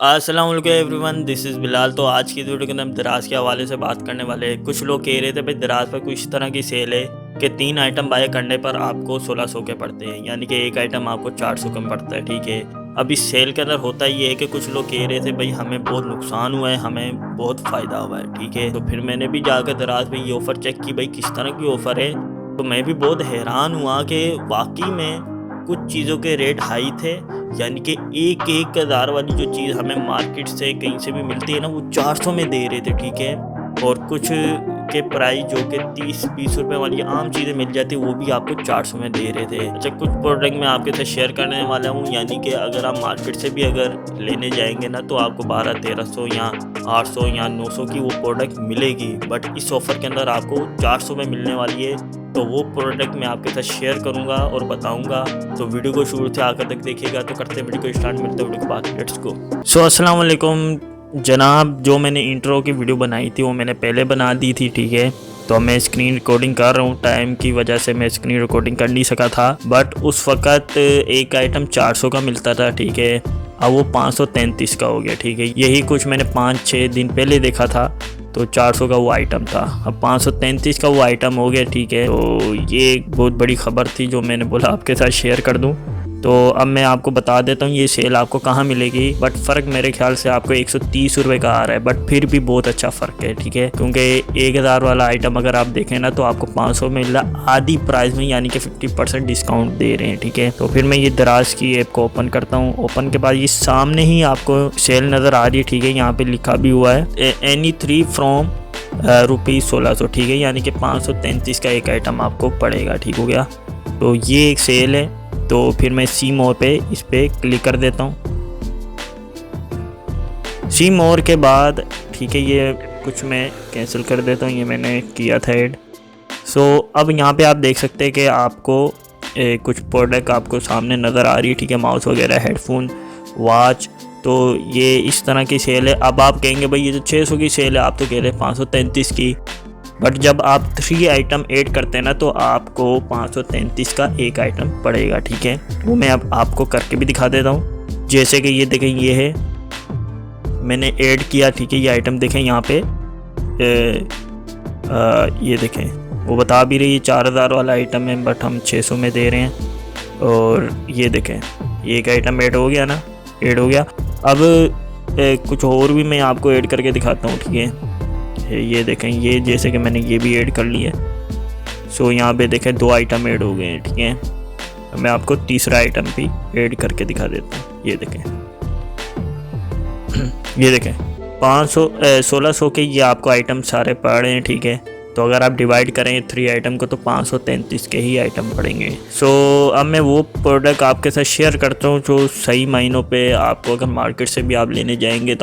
अस्सलाम वालेकुम everyone, this is Bilal. तो आज की वीडियो के अंदर हम दराज के हवाले से बात करने वाले हैं। कुछ लोग कह रहे थे भाई दराज पर कुछ इस तरह की सेल है कि 3 आइटम बाय करने पर आपको 1600 के पड़ते हैं, यानी कि एक आइटम आपको 400 का पड़ता है। ठीक है, अब इस सेल के अंदर होता ये है कि कुछ लोग कह रहे थे भाई हमें बहुत नुकसान हुआ है, हमें बहुत फ़ायदा हुआ है। ठीक है, तो फिर मैंने भी जाकर दराज में ये ऑफ़र चेक की भाई किस तरह की ऑफ़र है। तो मैं भी बहुत हैरान हुआ कि वाकई में कुछ चीज़ों के रेट हाई थे, यानी कि एक हज़ार वाली जो चीज़ हमें मार्केट से कहीं से भी मिलती है ना, वो 400 में दे रहे थे। ठीक है, और कुछ के प्राइस जो कि 30-20 रुपए वाली आम चीज़ें मिल जाती वो भी आपको 400 में दे रहे थे। अच्छा, कुछ प्रोडक्ट मैं आपके साथ शेयर करने वाला हूँ, यानी कि अगर आप मार्केट से भी अगर लेने जाएंगे ना तो आपको 1200-1300 या 800 या 900 की वो प्रोडक्ट मिलेगी, बट इस ऑफ़र के अंदर आपको 400 में मिलने वाली है। तो वो प्रोडक्ट मैं आपके साथ शेयर करूंगा और बताऊंगा, तो वीडियो को शुरू से आकर तक देखिएगा। तो करते हैं वीडियो को स्टार्ट, मिलते हैं वीडियो के बाद, लेट्स गो। सो अस्सलाम वालेकुम जनाब, जो मैंने इंट्रो की वीडियो बनाई थी वो मैंने पहले बना दी थी। ठीक है, तो मैं स्क्रीन रिकॉर्डिंग कर रहा हूँ, टाइम की वजह से मैं स्क्रीन रिकॉर्डिंग कर नहीं सका था, बट उस वक़्त एक आइटम 400 का मिलता था। ठीक है, अब वो 533 का हो गया। ठीक है, यही कुछ मैंने 5-6 दिन पहले देखा था, तो 400 का वो आइटम था, अब 533 का वो आइटम हो गया। ठीक है, तो ये एक बहुत बड़ी ख़बर थी जो मैंने बोला आपके साथ शेयर कर दूं। तो अब मैं आपको बता देता हूँ ये सेल आपको कहाँ मिलेगी, बट फ़र्क मेरे ख्याल से आपको 130 रुपये का आ रहा है, बट फिर भी बहुत अच्छा फ़र्क है। ठीक है, क्योंकि 1000 वाला आइटम अगर आप देखें ना तो आपको 500 में मिल रहा आधी प्राइस में, यानी कि 50% डिस्काउंट दे रहे हैं। ठीक है, तो फिर मैं ये दराज की ऐप को ओपन करता हूँ। ओपन के बाद ये सामने ही आपको सेल नज़र आ रही है। ठीक है, यहाँ पे लिखा भी हुआ है एनी 3 फ्रॉम रुपीज़ 1600। ठीक है, यानी कि 533 का एक आइटम आपको पड़ेगा। ठीक हो गया, तो ये एक सेल है। तो फिर मैं सी मोर पे इस पर क्लिक कर देता हूँ। सी मोर के बाद ठीक है, ये कुछ मैं कैंसिल कर देता हूँ, ये मैंने किया था ऐड। सो अब यहाँ पे आप देख सकते हैं कि आपको कुछ प्रोडक्ट आपको सामने नज़र आ रही है। ठीक है, माउस वगैरह, हेडफोन, वॉच, तो ये इस तरह की सेल है। अब आप कहेंगे भाई ये जो 600 की सेल है, आप तो कह रहे हैं 533 की, बट जब आप 3 आइटम ऐड करते हैं ना तो आपको 533 का एक आइटम पड़ेगा। ठीक है, वो मैं अब आपको करके भी दिखा देता हूँ। जैसे कि ये देखें, ये है, मैंने ऐड किया। ठीक है, ये आइटम देखें यहाँ पे ये देखें, वो बता भी रही है 4000 वाला आइटम है, बट हम 600 में दे रहे हैं। और ये देखें, ये एक आइटम ऐड हो गया ना, ऐड हो गया। अब कुछ और भी मैं आपको ऐड करके दिखाता हूँ। ठीक है, ये देखें, ये जैसे कि मैंने ये भी ऐड कर लिया। सो यहाँ पे देखें 2 आइटम ऐड हो गए हैं। ठीक है, मैं आपको तीसरा आइटम भी ऐड करके दिखा देता हूँ। ये देखें, ये देखें 1600 के ये आपको आइटम सारे पड़ रहे हैं। ठीक है, तो अगर आप डिवाइड करें 3 आइटम को तो 533 के ही आइटम पड़ेंगे। सो अब मैं वो प्रोडक्ट आपके साथ शेयर करता हूँ जो सही मायनों पे आपको अगर मार्केट से भी आप लेने जाएंगे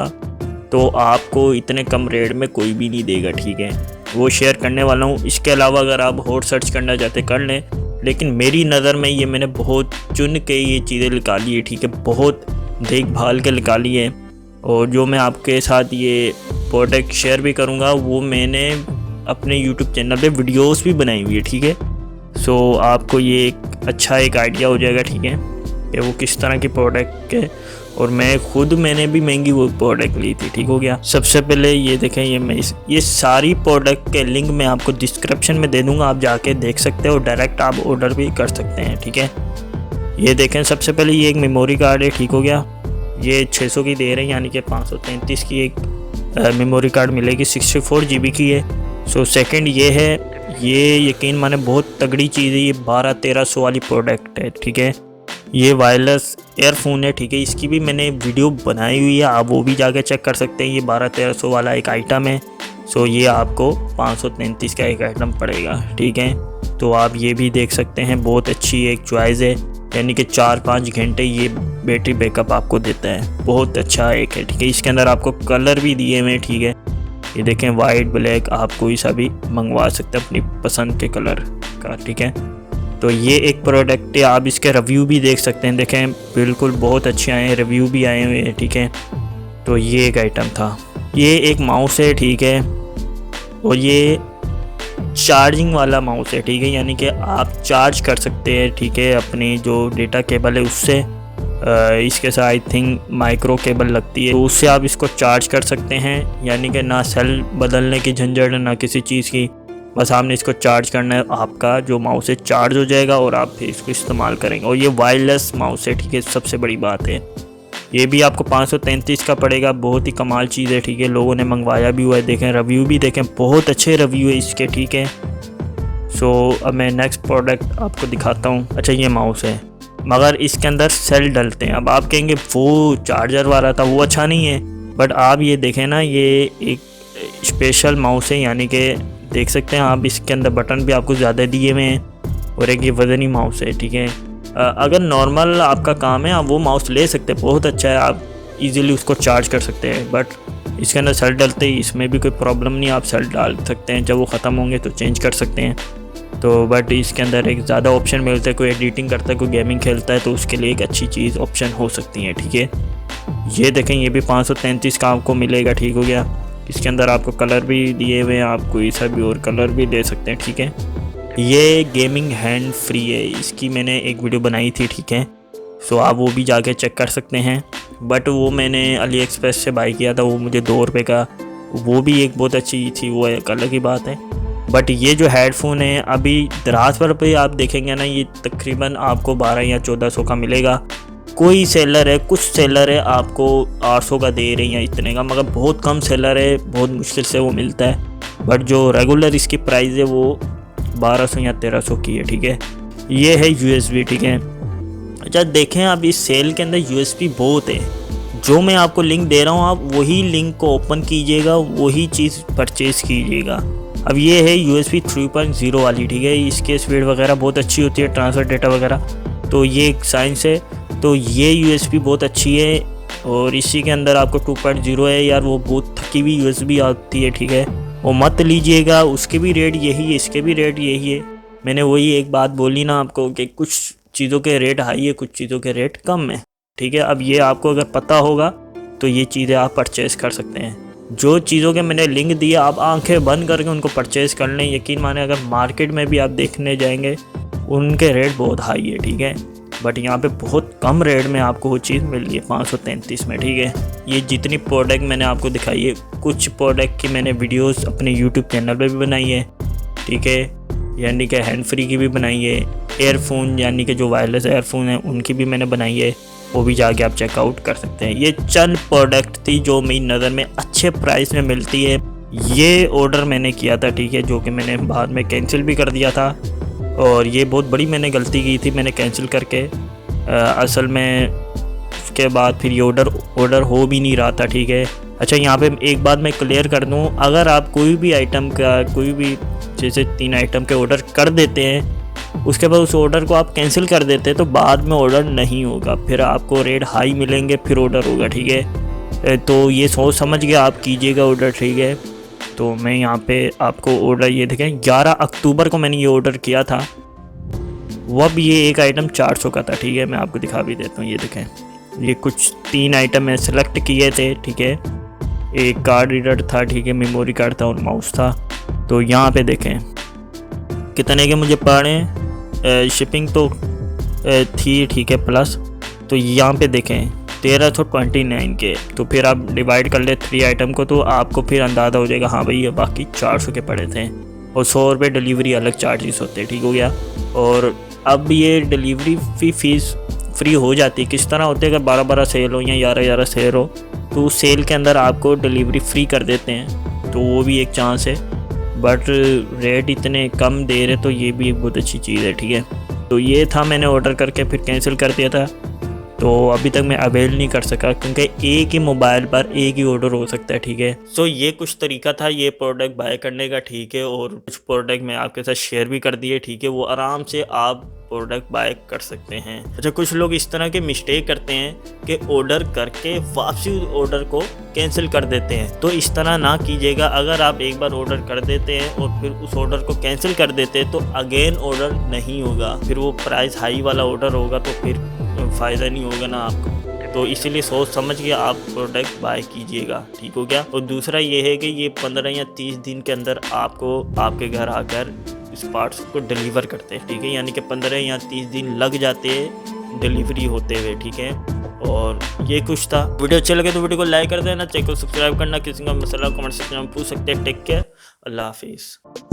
तो आपको इतने कम रेट में कोई भी नहीं देगा। ठीक है, वो शेयर करने वाला हूँ। इसके अलावा अगर आप और सर्च करना चाहते कर लें, लेकिन मेरी नज़र में ये मैंने बहुत चुन के ये चीज़ें निकाली है। ठीक है, बहुत देखभाल के निकाली है, और जो मैं आपके साथ ये प्रोडक्ट शेयर भी करूँगा वो मैंने अपने YouTube चैनल पे वीडियोस भी बनाई हुई है। ठीक है, सो आपको ये एक अच्छा एक आइडिया हो जाएगा। ठीक है, कि वो किस तरह की प्रोडक्ट है, और मैंने भी महंगी वो प्रोडक्ट ली थी। ठीक हो गया, सबसे पहले ये देखें, ये सारी प्रोडक्ट के लिंक मैं आपको डिस्क्रिप्शन में दे दूंगा, आप जाके देख सकते हो, डायरेक्ट आप ऑर्डर भी कर सकते हैं। ठीक है, ये देखें, सबसे पहले ये एक मेमोरी कार्ड है। ठीक हो गया, ये 600 की दे रहे हैं, यानी कि 533 की एक मेमोरी कार्ड मिलेगी, 64 GB की है। सो सेकंड ये है, ये यकीन माने बहुत तगड़ी चीज़ है, ये 1200-1300 वाली प्रोडक्ट है। ठीक है, ये वायरलेस एयरफोन है। ठीक है, इसकी भी मैंने वीडियो बनाई हुई है, आप वो भी जाकर चेक कर सकते हैं। ये 1200-1300 वाला एक आइटम है। सो ये आपको 533 का एक आइटम पड़ेगा। ठीक है, तो आप ये भी देख सकते हैं, बहुत अच्छी एक चॉइस है, यानी कि 4-5 घंटे ये बैटरी बैकअप आपको देता है, बहुत अच्छा एक है। ठीक है, इसके अंदर आपको कलर भी दिए हुए हैं। ठीक है, ये देखें, वाइट, ब्लैक, आप कोई सा भी मंगवा सकते हैं अपनी पसंद के कलर का। ठीक है, तो ये एक प्रोडक्ट है, आप इसके रिव्यू भी देख सकते हैं, देखें बिल्कुल बहुत अच्छे आए हैं, रिव्यू भी आए हुए हैं। ठीक है, तो ये एक आइटम था, ये एक माउस है। ठीक है, और ये चार्जिंग वाला माउस है। ठीक है, यानी कि आप चार्ज कर सकते हैं। ठीक है, अपनी जो डेटा केबल है उससे, इसके साथ आई थिंक माइक्रो केबल लगती है, तो उससे आप इसको चार्ज कर सकते हैं। यानी कि ना सेल बदलने की झंझट ना किसी चीज़ की, बस आपने इसको चार्ज करना है, आपका जो माउस है चार्ज हो जाएगा और आप फिर इसको इस्तेमाल करेंगे। और ये वायरलेस माउस है, ठीक है, सबसे बड़ी बात है। ये भी आपको 533 का पड़ेगा, बहुत ही कमाल चीज़ है, ठीक है। लोगों ने मंगवाया भी हुआ है, देखें रिव्यू भी देखें, बहुत अच्छे रिव्यू है इसके, ठीक है। सो अब मैं नेक्स्ट प्रोडक्ट आपको दिखाता हूँ। अच्छा, ये माउस है मगर इसके अंदर सेल डलते हैं। अब आप कहेंगे वो चार्जर वाला था वो अच्छा नहीं है, बट आप ये देखें ना, ये एक स्पेशल माउस है, यानी कि देख सकते हैं आप, इसके अंदर बटन भी आपको ज़्यादा दिए हुए हैं और एक ये वज़नी माउस है, ठीक है। अगर नॉर्मल आपका काम है आप वो माउस ले सकते हैं, बहुत अच्छा है, आप इजीली उसको चार्ज कर सकते हैं। बट इसके अंदर सेल डलते ही, इसमें भी कोई प्रॉब्लम नहीं, आप सेल डाल सकते हैं, जब वो ख़त्म होंगे तो चेंज कर सकते हैं। तो बट इसके अंदर एक ज़्यादा ऑप्शन मिलता है, कोई एडिटिंग करता है, कोई गेमिंग खेलता है, तो उसके लिए एक अच्छी चीज़ ऑप्शन हो सकती है, ठीक है। ये देखें, ये भी 533 का आपको मिलेगा, ठीक हो गया। इसके अंदर आपको कलर भी दिए हुए हैं, आप कोई सा भी और कलर भी दे सकते हैं, ठीक है। ये गेमिंग हैंड फ्री है, इसकी मैंने एक वीडियो बनाई थी, ठीक है। सो आप वो भी जाके चेक कर सकते हैं। बट वो मैंने अली एक्सप्रेस से बाई किया था, वो मुझे 2 रुपये का, वो भी एक बहुत अच्छी थी, वो एक अलग ही बात है। बट ये जो हेडफोन है अभी दराज पर पे आप देखेंगे ना, ये तकरीबन आपको 12 या 1400 का मिलेगा। कोई सेलर है, कुछ सेलर है आपको 800 का दे रही हैं इतने का, मगर बहुत कम सेलर है, बहुत मुश्किल से वो मिलता है। बट जो रेगुलर इसकी प्राइस है वो 1200 या 1300 की है, ठीक है। ये है USB, ठीक है। अच्छा देखें, अब इस सेल के अंदर USB बहुत है, जो मैं आपको लिंक दे रहा हूँ आप वही लिंक को ओपन कीजिएगा, वही चीज़ परचेज़ कीजिएगा। अब ये है USB 3.0 वाली, ठीक है। इसके स्पीड वगैरह बहुत अच्छी होती है, ट्रांसफ़र डेटा वगैरह, तो ये एक साइंस है। तो ये USB बहुत अच्छी है और इसी के अंदर आपको 2.0 है। यार वो बहुत थकी हुई USB आती है, ठीक है, वो मत लीजिएगा। उसके भी रेट यही है, इसके भी रेट यही है। मैंने वही एक बात बोली ना आपको कि कुछ चीज़ों के रेट हाई है, कुछ चीज़ों के रेट कम है, ठीक है। अब ये आपको अगर पता होगा तो ये चीज़ें आप परचेज़ कर सकते हैं। जो चीज़ों के मैंने लिंक दिया आप आंखें बंद करके उनको परचेज़ कर लें। यकीन माने अगर मार्केट में भी आप देखने जाएंगे उनके रेट बहुत हाई है, ठीक है। बट यहाँ पे बहुत कम रेट में आपको वो चीज़ मिल रही है 533 में, ठीक है। ये जितनी प्रोडक्ट मैंने आपको दिखाई है, कुछ प्रोडक्ट की मैंने वीडियोस अपने यूट्यूब चैनल पे भी बनाई है, ठीक है। यानी कि हैंड फ्री की भी बनाई है, एयरफोन यानी कि जो वायरलेस एयरफोन है उनकी भी मैंने बनाई है, वो भी जाके आप चेकआउट कर सकते हैं। ये चंद प्रोडक्ट थी जो मेरी नज़र में अच्छे प्राइस में मिलती है। ये ऑर्डर मैंने किया था, ठीक है, जो कि मैंने बाद में कैंसिल भी कर दिया था और ये बहुत बड़ी मैंने गलती की थी, मैंने कैंसिल करके असल में उसके बाद फिर ये ऑर्डर हो भी नहीं रहा था, ठीक है। अच्छा यहाँ पे एक बात मैं क्लियर कर दूँ, अगर आप कोई भी आइटम का कोई भी जैसे 3 आइटम के ऑर्डर कर देते हैं, उसके बाद उस ऑर्डर को आप कैंसिल कर देते हैं तो बाद में ऑर्डर नहीं होगा, फिर आपको रेट हाई मिलेंगे, फिर ऑर्डर होगा, ठीक है। तो ये सोच समझ के आप कीजिएगा ऑर्डर, ठीक है। तो मैं यहाँ पे आपको ऑर्डर ये देखें, 11 अक्टूबर को मैंने ये ऑर्डर किया था, वह ये एक आइटम 400 का था, ठीक है। मैं आपको दिखा भी देता हूँ, ये देखें, ये कुछ 3 आइटम मैं सेलेक्ट किए थे, ठीक है। एक कार्ड रीडर था, ठीक है, मेमोरी कार्ड था और माउस था। तो यहाँ पे देखें कितने के मुझे पड़े, शिपिंग तो थी, ठीक है, प्लस। तो यहाँ पे देखें 1329 के। तो फिर आप डिवाइड कर ले 3 आइटम को, तो आपको फिर अंदाज़ा हो जाएगा, हाँ भाई ये बाकी 400 के पड़े थे और 100 रुपये डिलीवरी अलग चार्जेस होते हैं, ठीक हो गया। और अब ये डिलीवरी फीस फ्री हो जाती है। किस तरह होते हैं, अगर 12-12 सेल हो या 11-11 सेल हो तो उस सेल के अंदर आपको डिलीवरी फ्री कर देते हैं, तो वो भी एक चांस है। बट रेट इतने कम दे रहे तो ये भी एक बहुत अच्छी चीज़ है, ठीक है। तो ये था, मैंने ऑर्डर करके फिर कैंसिल कर दिया था, तो अभी तक मैं अवेल नहीं कर सका क्योंकि एक ही मोबाइल पर एक ही ऑर्डर हो सकता है, ठीक है। सो ये कुछ तरीका था ये प्रोडक्ट बाय करने का, ठीक है। और कुछ प्रोडक्ट मैं आपके साथ शेयर भी कर दिए, ठीक है, वो आराम से आप प्रोडक्ट बाय कर सकते हैं। अच्छा कुछ लोग इस तरह के मिस्टेक करते हैं कि ऑर्डर करके वापसी ऑर्डर को कैंसिल कर देते हैं, तो इस तरह ना कीजिएगा। अगर आप एक बार ऑर्डर कर देते हैं और फिर उस ऑर्डर को कैंसिल कर देते हैं तो अगेन ऑर्डर नहीं होगा, फिर वो प्राइस हाई वाला ऑर्डर होगा, तो फिर फ़ायदा नहीं होगा ना आपको। तो इसीलिए सोच समझ के आप प्रोडक्ट बाय कीजिएगा, ठीक हो गया। और दूसरा ये है कि ये 15 या 30 दिन के अंदर आपको आपके घर आकर इस पार्ट्स को डिलीवर करते हैं, ठीक है। यानी कि 15 या 30 दिन लग जाते हैं डिलीवरी होते हुए, ठीक है। और ये कुछ था। वीडियो अच्छा लगे तो वीडियो को लाइक कर देना, चैनल को सब्सक्राइब करना, किसी का मसला कमेंट सेक्शन में पूछ सकते हैं। टेक केयर, अल्लाह हाफिज़।